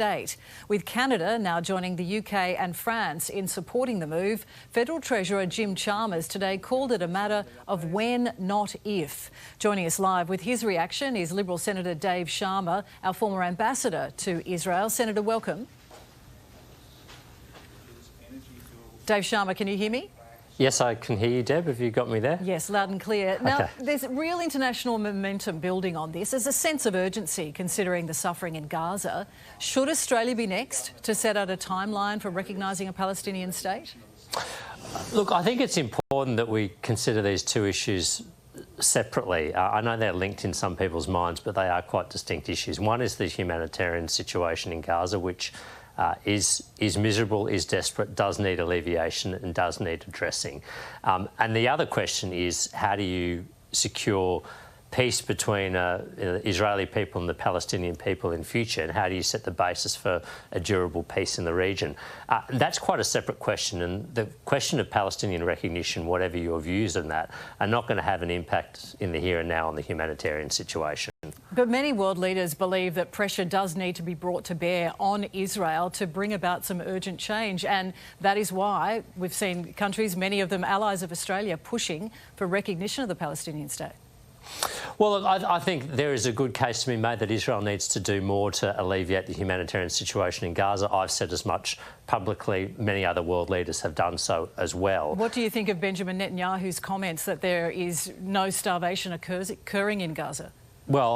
state. With Canada now joining the UK and France in supporting the move, Federal Treasurer Jim Chalmers today called it a matter of when, not if. Joining us live with his reaction is Liberal Senator Dave Sharma, our former ambassador to Israel. Senator, welcome. Dave Sharma, can you hear me? Yes, I can hear you, Deb. Have you got me there? Yes, loud and clear. Now, okay. There's real international momentum building on this. There's a sense of urgency considering the suffering in Gaza. Should Australia be next to set out a timeline for recognising a Palestinian state? Look, I think it's important that we consider these two issues separately. I know they're linked in some people's minds, but they are quite distinct issues. One is the humanitarian situation in Gaza, which is miserable, is desperate, does need alleviation and does need addressing. And the other question is, how do you secure peace between Israeli people and the Palestinian people in future, and how do you set the basis for a durable peace in the region? That's quite a separate question, and the question of Palestinian recognition, whatever your views on that, are not going to have an impact in the here and now on the humanitarian situation. But many world leaders believe that pressure does need to be brought to bear on Israel to bring about some urgent change, and that is why we've seen countries, many of them allies of Australia, pushing for recognition of the Palestinian state. Well, I think there is a good case to be made that Israel needs to do more to alleviate the humanitarian situation in Gaza. I've said as much publicly. Many other world leaders have done so as well. What do you think of Benjamin Netanyahu's comments that there is no starvation occurring in Gaza? Well,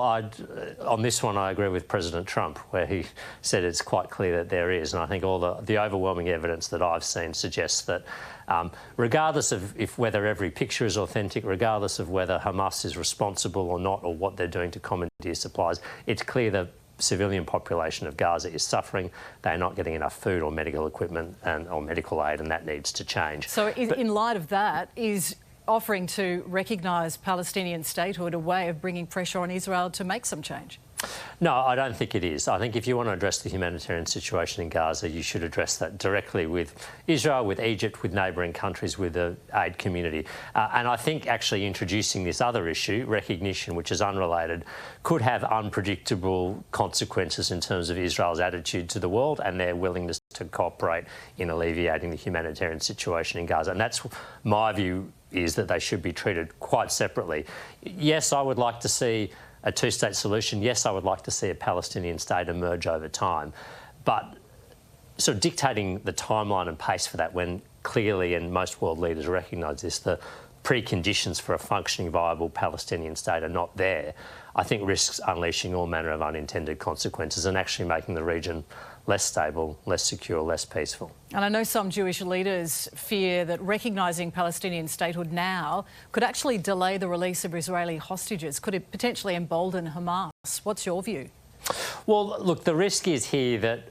on this one, I agree with President Trump, where he said it's quite clear that there is. And I think all the overwhelming evidence that I've seen suggests that regardless of whether every picture is authentic, regardless of whether Hamas is responsible or not, or what they're doing to commandeer supplies, it's clear the civilian population of Gaza is suffering. They're not getting enough food or medical equipment or medical aid, and that needs to change. So in light of that, is offering to recognise Palestinian statehood a way of bringing pressure on Israel to make some change? No, I don't think it is. I think if you want to address the humanitarian situation in Gaza, you should address that directly with Israel, with Egypt, with neighbouring countries, with the aid community. And I think actually introducing this other issue, recognition, which is unrelated, could have unpredictable consequences in terms of Israel's attitude to the world and their willingness to cooperate in alleviating the humanitarian situation in Gaza. And that's my view, is that they should be treated quite separately. Yes, I would like to see a two-state solution. Yes, I would like to see a Palestinian state emerge over time. But sort of dictating the timeline and pace for that, when clearly, and most world leaders recognise this, the preconditions for a functioning, viable Palestinian state are not there, I think risks unleashing all manner of unintended consequences and actually making the region less stable, less secure, less peaceful. And I know some Jewish leaders fear that recognising Palestinian statehood now could actually delay the release of Israeli hostages. Could it potentially embolden Hamas? What's your view? Well, look, the risk is here that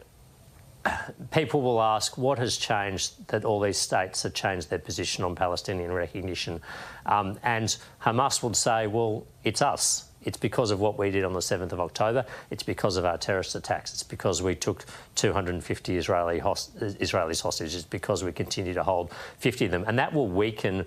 people will ask what has changed that all these states have changed their position on Palestinian recognition. And Hamas would say, well, it's us. It's because of what we did on the 7th of October. It's because of our terrorist attacks. It's because we took 250 Israelis hostage. It's because we continue to hold 50 of them. And that will weaken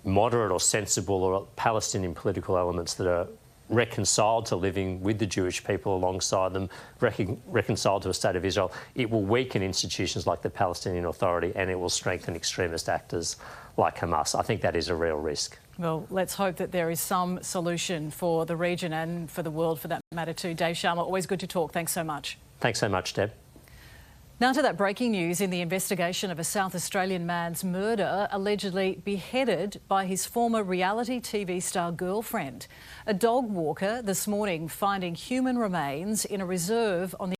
moderate or sensible or Palestinian political elements that are reconciled to living with the Jewish people alongside them, reconciled to a state of Israel. It will weaken institutions like the Palestinian Authority, and it will strengthen extremist actors like Hamas. I think that is a real risk. Well, let's hope that there is some solution for the region and for the world for that matter too. Dave Sharma, always good to talk. Thanks so much. Thanks so much, Deb. Now to that breaking news in the investigation of a South Australian man's murder, allegedly beheaded by his former reality TV star girlfriend. A dog walker this morning finding human remains in a reserve on the